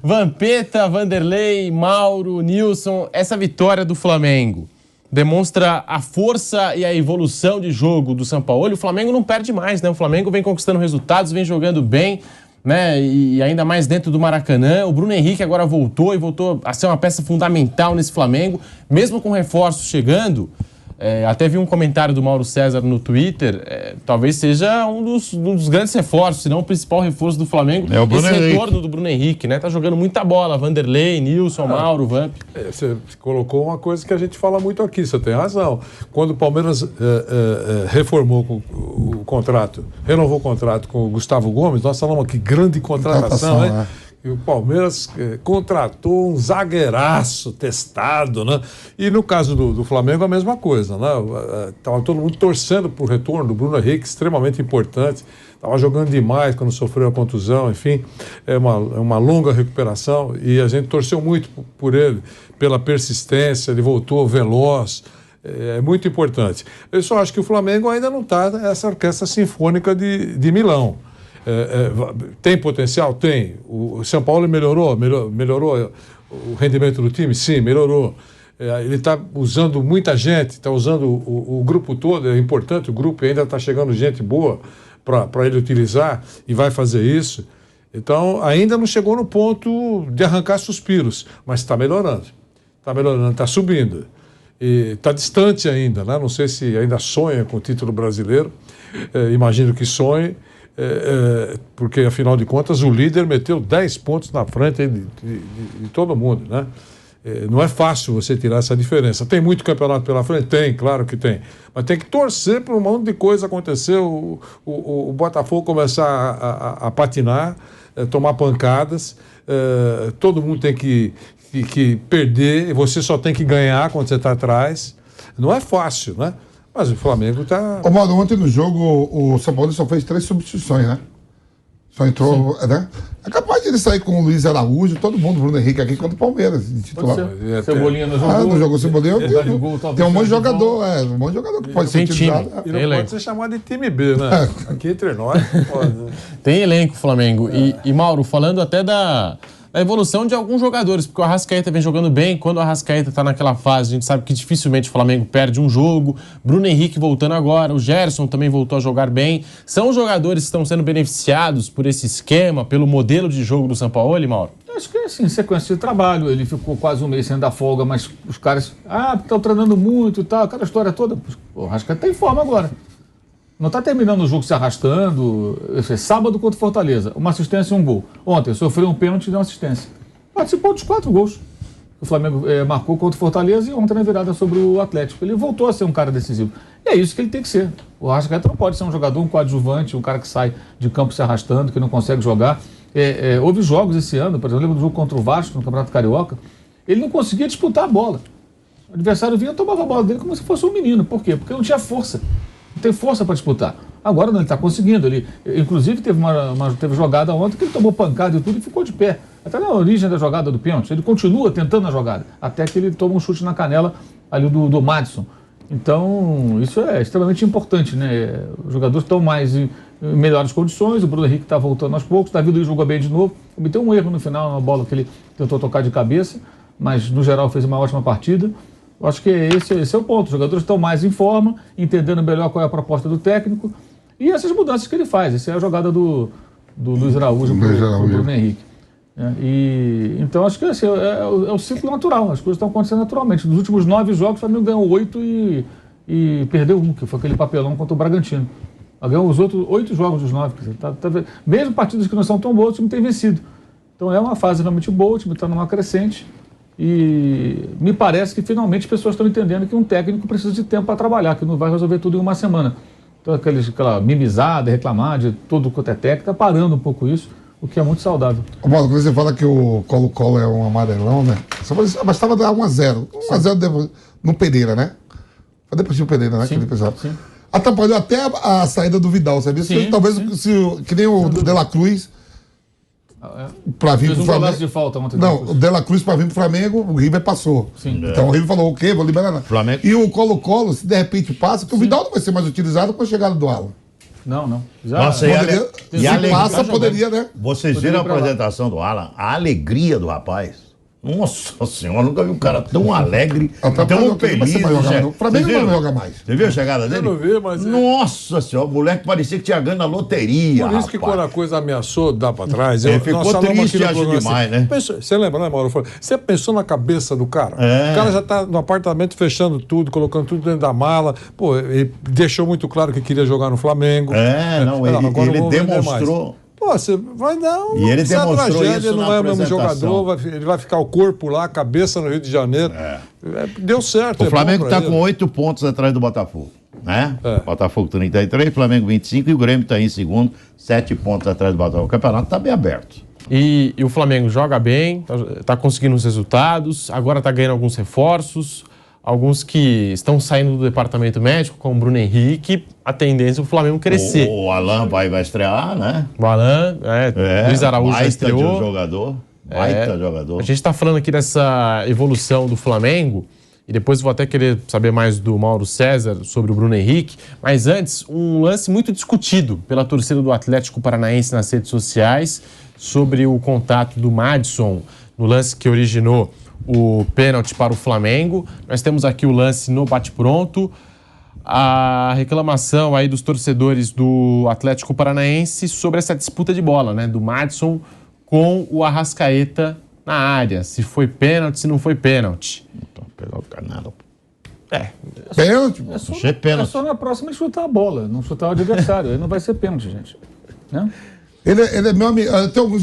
Vampeta, Vanderlei, Mauro, Nilson, essa vitória do Flamengo demonstra a força e a evolução de jogo do Sampaoli. O Flamengo não perde mais, né? O Flamengo vem conquistando resultados, vem jogando bem, né? E ainda mais dentro do Maracanã. O Bruno Henrique agora voltou a ser uma peça fundamental nesse Flamengo, mesmo com reforços chegando. Até vi um comentário do Mauro César no Twitter, talvez seja um dos grandes reforços, se não o principal reforço do Flamengo, o Bruno esse Henrique. retorno do Bruno Henrique, né? Tá jogando muita bola, Vanderlei, Nilson, Mauro, Vamp. Você colocou uma coisa que a gente fala muito aqui, você tem razão. Quando o Palmeiras reformou o contrato, renovou o contrato com o Gustavo Gomes, nós falamos aqui, grande contratação, né? E o Palmeiras contratou um zagueiraço testado, né? E no caso do Flamengo, a mesma coisa, né? Estava todo mundo torcendo por retorno do Bruno Henrique, extremamente importante. Estava jogando demais quando sofreu a contusão, enfim. É uma longa recuperação e a gente torceu muito por ele, pela persistência, ele voltou veloz. É muito importante. Eu só acho que o Flamengo ainda não está nessa orquestra sinfônica de Milão. Tem potencial? Tem. O São Paulo melhorou o rendimento do time? Sim, melhorou. Ele está usando muita gente, está usando o grupo todo, é importante o grupo, e ainda está chegando gente boa para ele utilizar e vai fazer isso. Então, ainda não chegou no ponto de arrancar suspiros, mas está melhorando, está subindo. Está distante ainda, né? Não sei se ainda sonha com o título brasileiro, imagino que sonhe. Porque, afinal de contas, o líder meteu 10 pontos na frente de todo mundo, né? Não é fácil você tirar essa diferença. Tem muito campeonato pela frente? Tem, claro que tem. Mas tem que torcer para um monte de coisa acontecer, o Botafogo começar a patinar, tomar pancadas, todo mundo tem que perder, e você só tem que ganhar quando você está atrás. Não é fácil, né? Mas o Flamengo está... Ô, Mauro, ontem no jogo o São Paulo só fez 3 substituições, né? Só entrou, né? É capaz de ele sair com o Luiz Araújo, todo mundo, Bruno Henrique aqui contra o Palmeiras, de titular. Cebolinha não jogou. Não jogou Cebolinha. Tem um monte de jogador, um monte de jogador que pode ser utilizado. E não pode ser chamado de time B, né? Aqui entre nós, pode. Tem elenco, Flamengo. E Mauro, falando até da evolução de alguns jogadores, porque o Arrascaeta vem jogando bem. Quando o Arrascaeta está naquela fase, a gente sabe que dificilmente o Flamengo perde um jogo. Bruno Henrique voltando agora, o Gerson também voltou a jogar bem. São jogadores que estão sendo beneficiados por esse esquema, pelo modelo de jogo do Sampaoli, Mauro? Acho que é assim, sequência de trabalho. Ele ficou quase um mês sem dar folga, mas os caras, estão treinando muito e tal, aquela história toda. O Arrascaeta está em forma agora. Não está terminando o jogo se arrastando. Sábado contra o Fortaleza, uma assistência e um gol. Ontem sofreu um pênalti e deu uma assistência. Participou dos 4 gols. O Flamengo marcou contra o Fortaleza e ontem na virada sobre o Atlético. Ele voltou a ser um cara decisivo. E é isso que ele tem que ser. O Arrascaeta não pode ser um jogador, um coadjuvante, um cara que sai de campo se arrastando, que não consegue jogar. Houve jogos esse ano, por exemplo, lembra do jogo contra o Vasco no Campeonato Carioca? Ele não conseguia disputar a bola. O adversário vinha e tomava a bola dele como se fosse um menino. Por quê? Porque não tinha força. Não tem força para disputar. Agora não, ele está conseguindo. Ele, inclusive, teve jogada ontem que ele tomou pancada e tudo e ficou de pé. Até na origem da jogada do pênalti. Ele continua tentando a jogada, até que ele toma um chute na canela ali do Madison. Então, isso é extremamente importante, né? Os jogadores estão mais em melhores condições, o Bruno Henrique está voltando aos poucos, o Davi Luiz jogou bem de novo, cometeu um erro no final, na bola que ele tentou tocar de cabeça, mas, no geral, fez uma ótima partida. Eu acho que esse é o ponto. Os jogadores estão mais em forma, entendendo melhor qual é a proposta do técnico e essas mudanças que ele faz. Essa é a jogada do Luiz Araújo para o Bruno Henrique. Então, acho que assim, é o ciclo natural. As coisas estão acontecendo naturalmente. Nos últimos 9 jogos, o Flamengo ganhou 8 e perdeu 1, que foi aquele papelão contra o Bragantino. Ganhou os outros 8 jogos dos 9. Mesmo partidas que não são tão boas, o time tem vencido. Então, é uma fase realmente boa, o time está numa crescente. E me parece que finalmente as pessoas estão entendendo que um técnico precisa de tempo para trabalhar, que não vai resolver tudo em uma semana. Então aquela mimizada, reclamar de tudo quanto é técnico, está parando um pouco isso, o que é muito saudável. Paulo, quando você fala que o Colo-Colo é um amarelão, né? Só bastava dar 1-0. 1-0 no Pereira, né? Foi depois do Pereira, né? Sim, aquele episódio. sim. Atrapalhou até a saída do Vidal, sabia? Sim, talvez sim. Que nem o De La Cruz. Para vir pro Flamengo. De falta ontem. Não, o De La Cruz para vir pro Flamengo, o River passou. Sim. Então o River falou, ok, vou liberar. Flamengo. E o Colo-Colo, se de repente passa, que o Vidal não vai ser mais utilizado com a chegada do Alan. Não. Nossa, e a alegria, passa, poderia, né? vocês viram a apresentação do Alan? A alegria do rapaz. Nossa senhora, nunca vi um cara tão alegre, tão feliz. O Flamengo não vai jogar mais. Você viu a chegada dele? Eu não vi, mas... Nossa senhora, o moleque parecia que tinha ganho na loteria. Por isso que rapaz. quando a coisa ameaçou dar pra trás... Ele ficou nós falamos triste, aqui no acho programa demais, né? Você lembra, né, Mauro? Você pensou na cabeça do cara? É. O cara já tá no apartamento fechando tudo, colocando tudo dentro da mala. Pô, ele deixou muito claro que queria jogar no Flamengo. Não, agora ele não vou vender demonstrou... mais. Pô, você vai dar uma E ele demonstrou tragédia, isso ele não na é o mesmo apresentação. jogador, ele vai ficar o corpo lá, a cabeça no Rio de Janeiro. Deu certo. O Flamengo está está com 8 pontos atrás do Botafogo, né? É. Botafogo 33, Flamengo 25 e o Grêmio está em segundo, 7 pontos atrás do Botafogo. O campeonato está bem aberto. E o Flamengo joga bem, tá conseguindo os resultados, agora tá ganhando alguns reforços, alguns que estão saindo do departamento médico, como o Bruno Henrique, a tendência é o Flamengo crescer. O Alan vai estrear, né? O Alan, Luiz Araújo já baita estreou. de um jogador. Baita jogador. A gente está falando aqui dessa evolução do Flamengo, e depois vou até querer saber mais do Mauro César sobre o Bruno Henrique, mas antes, um lance muito discutido pela torcida do Atlético Paranaense nas redes sociais sobre o contato do Madison no lance que originou o pênalti para o Flamengo. Nós temos aqui o lance no bate-pronto. A reclamação aí dos torcedores do Atlético Paranaense sobre essa disputa de bola, né? Do Madison com o Arrascaeta na área. Se foi pênalti, se não foi pênalti. Então, pegar o canal. Pênalti, pô. Achei pênalti. É só na próxima chutar a bola, não chutar o adversário. Aí não vai ser pênalti, gente. Né? Ele é meu amigo. Tem alguns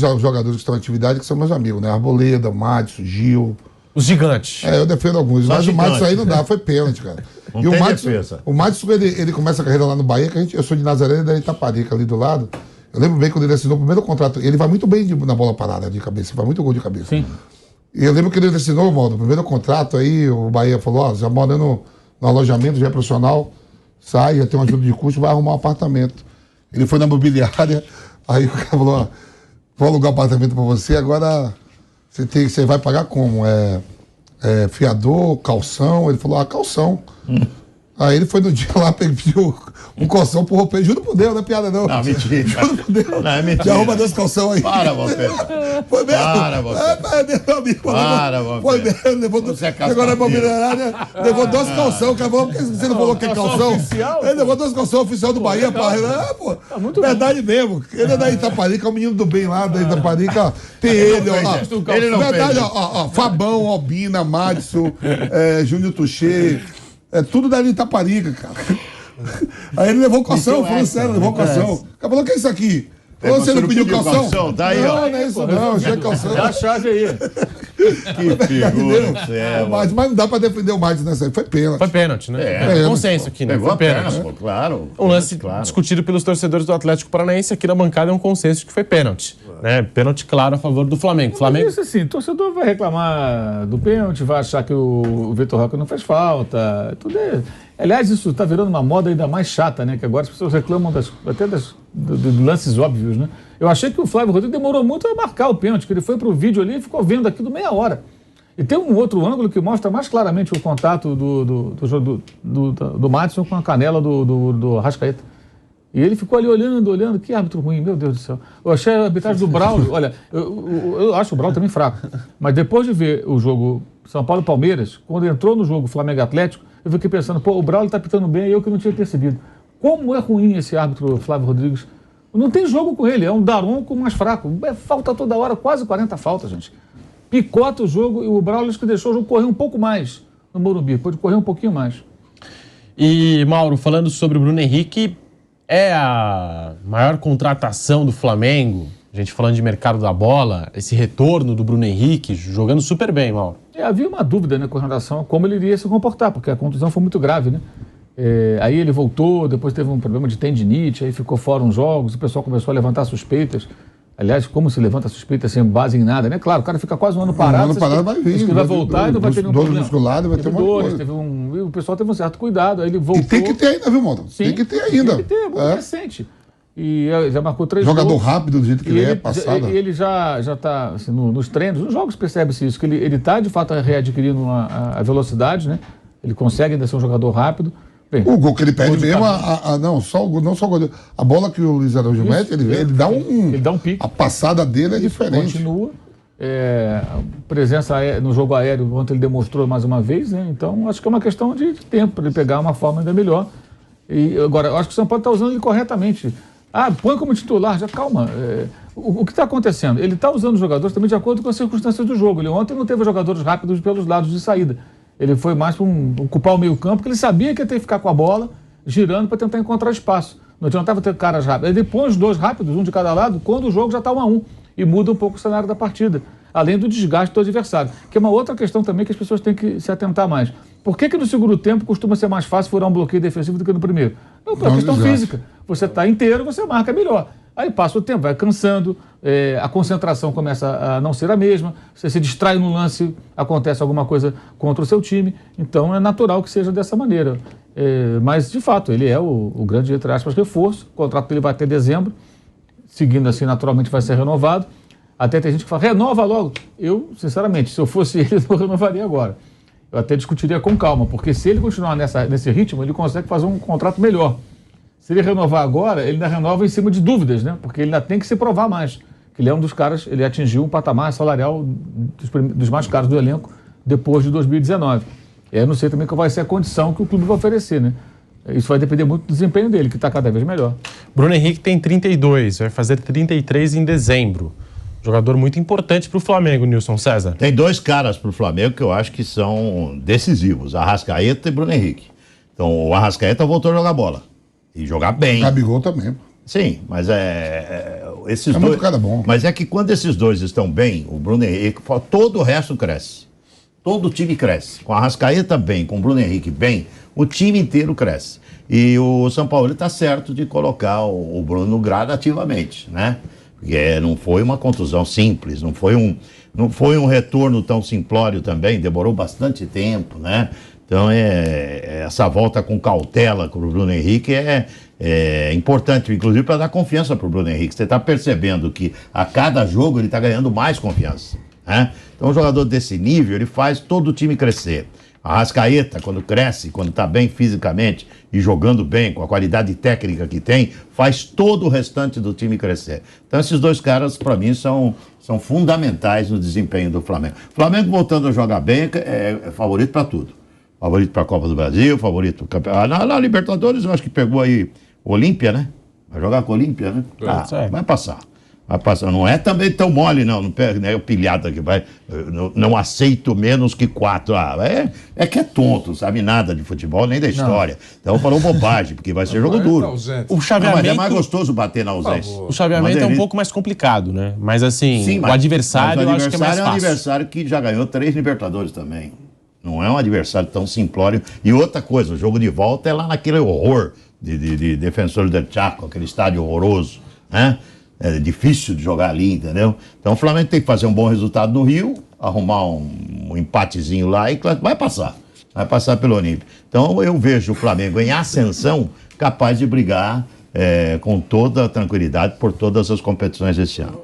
jogadores que estão em atividade que são meus amigos, né? Arboleda, Madison, Gil. Os gigantes. Eu defendo alguns. Mas gigante. o Madison aí não dá, foi pênalti, cara. Não E o tem Madison, defesa. o Madison ele começa a carreira lá no Bahia, eu sou de Nazaré, ele é de Itaparica, ali do lado. Eu lembro bem quando ele assinou o primeiro contrato. Ele vai muito bem na bola parada de cabeça, ele faz muito gol de cabeça. Sim. E eu lembro que ele assinou, mano, o primeiro contrato aí, o Bahia falou, já mora no alojamento, já é profissional, sai, já tem uma ajuda de custo, vai arrumar um apartamento. Ele foi na mobiliária, aí o cara falou, vou alugar um apartamento pra você, agora você vai pagar como? Fiador, calção? Ele falou, calção. Aí ele foi no dia lá, pediu um calção pro roupeiro. Juro por Deus, não é piada não. Não, mentira. Juro por Deus. Não, é mentira. Já arruma 2 calção aí. Para, você. Foi mesmo? Para, você. Meu amigo. Para, Foi você. mesmo. Levou, Você é agora é castaneiro. mobiliária, levou 2 calção, acabou. Porque você não falou que é calção? oficial, Ele levou 2 calção oficial do Bahia, pai. Pô. Verdade mesmo. Ele é da Itaparica, é o menino do bem lá da Itaparica. Tem ele, ó. Ele não Verdade, fez. ó. Fabão, Albina, Madison, Júnior Tuchê. É tudo da Itaparica, cara. Aí ele levou calção, falando sério, levou calção. O cara falou, o que é isso aqui? Falou, você não pediu calção? Tá aí, Não, ó. não é isso não, já é calção. Dá a chave aí. Que figura que você é, mano. Mas não dá pra defender o Madison nessa aí, foi pênalti. Foi pênalti, né? É. Consenso aqui, né? Pegou Foi a perna, pênalti. pô, claro. Um lance Claro. discutido pelos torcedores do Atlético Paranaense. Aqui na bancada é um consenso de que foi pênalti. Né? Pênalti claro a favor do Flamengo. Flamengo Mas isso assim, o torcedor vai reclamar do pênalti, vai achar que o Vitor Roque não fez falta. Tudo é... Aliás, isso está virando uma moda ainda mais chata, né? Que agora as pessoas reclamam até dos lances óbvios, né? Eu achei que o Flávio Rodrigues demorou muito a marcar o pênalti, que ele foi pro vídeo ali e ficou vendo aquilo meia hora. E tem um outro ângulo que mostra mais claramente o contato do Madison com a canela do Arrascaeta. E ele ficou ali olhando, que árbitro ruim, meu Deus do céu. Eu achei a arbitragem do Braulio, olha, eu acho o Braulio também fraco, mas depois de ver o jogo São Paulo e Palmeiras, quando entrou no jogo Flamengo e Atlético, eu fiquei pensando, o Braulio tá pitando bem, eu que não tinha percebido. Como é ruim esse árbitro Flávio Rodrigues. Não tem jogo com ele, é um daronco mais fraco. Falta toda hora, quase 40 faltas, gente. Picota o jogo e o Braulio que deixou o jogo correr um pouco mais no Morumbi, pode correr um pouquinho mais. E, Mauro, falando sobre o Bruno Henrique, é a maior contratação do Flamengo, a gente falando de mercado da bola, esse retorno do Bruno Henrique, jogando super bem, Mauro. Havia uma dúvida, né, com relação a como ele iria se comportar, porque a contusão foi muito grave, né? Aí ele voltou, depois teve um problema de tendinite, aí ficou fora uns jogos, o pessoal começou a levantar suspeitas. Aliás, como se levanta suspeita sem base em nada, né? Claro, o cara fica quase um ano parado. Um ano parado vai vir. Diz que vai voltar e não vai ter nenhum dor problema. muscular, vai ter uma coisa. E o pessoal teve um certo cuidado, aí ele voltou. E tem que ter ainda, viu, Mondo? Sim, Tem que ter ainda. Tem que ter, é muito recente. E já marcou 3 Jogador gols. rápido do jeito que ele é, passado. Ele já está assim, nos treinos, nos jogos percebe-se isso, que ele está de fato readquirindo a velocidade, né? Ele consegue ainda ser um jogador rápido. Bem, O gol que ele perde gol de mesmo, cabeça. não só o gol. A bola que o Luiz Araújo mete, ele dá um. Ele dá um pique. A passada dele é diferente. Continua. A presença no jogo aéreo, ontem ele demonstrou mais uma vez, né? Então acho que é uma questão de tempo para ele pegar uma forma ainda melhor. E agora, eu acho que o São Paulo está usando ele corretamente. Põe como titular, já calma. O que está acontecendo? Ele está usando os jogadores também de acordo com as circunstâncias do jogo. Ele ontem não teve jogadores rápidos pelos lados de saída. Ele foi mais para ocupar o meio-campo, porque ele sabia que ia ter que ficar com a bola, girando para tentar encontrar espaço. Não adiantava ter caras rápidos. Ele põe os dois rápidos, um de cada lado, quando o jogo já está 1-1. E muda um pouco o cenário da partida. Além do desgaste do adversário. Que é uma outra questão também que as pessoas têm que se atentar mais. Por que no segundo tempo costuma ser mais fácil furar um bloqueio defensivo do que no primeiro? Não, por questão física. Você está inteiro, você marca melhor. Aí passa o tempo, vai cansando, a concentração começa a não ser a mesma, você se distrai no lance, acontece alguma coisa contra o seu time, então é natural que seja dessa maneira. Mas, de fato, ele é o grande, entre aspas, reforço, o contrato dele vai até dezembro, seguindo assim, naturalmente vai ser renovado. Até tem gente que fala, renova logo. Eu, sinceramente, se eu fosse ele, não renovaria agora. Eu até discutiria com calma, porque se ele continuar nesse ritmo, ele consegue fazer um contrato melhor. Se ele renovar agora, ele ainda renova em cima de dúvidas, né? Porque ele ainda tem que se provar mais. Que ele é um dos caras, ele atingiu um patamar salarial dos mais caros do elenco depois de 2019. Eu não sei também qual vai ser a condição que o clube vai oferecer, né? Isso vai depender muito do desempenho dele, que está cada vez melhor. Bruno Henrique tem 32, vai fazer 33 em dezembro. Jogador muito importante para o Flamengo, Nilson César. Tem dois caras para o Flamengo que eu acho que são decisivos, Arrascaeta e Bruno Henrique. Então o Arrascaeta voltou a jogar bola. E jogar bem. Gabigol também. Sim, mas esses dois. Muito cara bom. Mas é que quando esses dois estão bem, o Bruno Henrique, todo o resto cresce. Todo o time cresce. Com a Arrascaeta bem, com o Bruno Henrique bem, o time inteiro cresce. E o São Paulo está certo de colocar o Bruno gradativamente, né? Porque não foi uma contusão simples, não foi um retorno tão simplório também, demorou bastante tempo, né? Então, essa volta com cautela com o Bruno Henrique é importante, inclusive para dar confiança para o Bruno Henrique. Você está percebendo que a cada jogo ele está ganhando mais confiança, né? Então, um jogador desse nível, ele faz todo o time crescer. A Arrascaeta, quando cresce, quando está bem fisicamente e jogando bem, com a qualidade técnica que tem, faz todo o restante do time crescer. Então, esses dois caras, para mim, são fundamentais no desempenho do Flamengo. O Flamengo, voltando a jogar bem, é favorito para tudo. Favorito para a Copa do Brasil, favorito para o campeonato. Na Libertadores, eu acho que pegou aí o Olímpia, né? Vai jogar com o Olímpia, né? Vai passar. Vai passar. Não é também tão mole, não. Não pega, né? O pilhado aqui vai. Não aceito menos que 4. É que é tonto, sabe nada de futebol nem da história. Então falou bobagem, porque vai ser jogo duro. O chaveamento... Mas é mais gostoso bater na ausência. O chaveamento é um pouco mais complicado, né? Mas assim, Sim, o adversário eu acho que é mais fácil. É um adversário que já ganhou 3 Libertadores também. Não é um adversário tão simplório. E outra coisa, o jogo de volta é lá naquele horror de Defensor del Chaco, aquele estádio horroroso, né? É difícil de jogar ali, entendeu? Então o Flamengo tem que fazer um bom resultado no Rio, arrumar um empatezinho lá e vai passar pelo Olímpia. Então eu vejo o Flamengo em ascensão, capaz de brigar com toda a tranquilidade por todas as competições esse ano.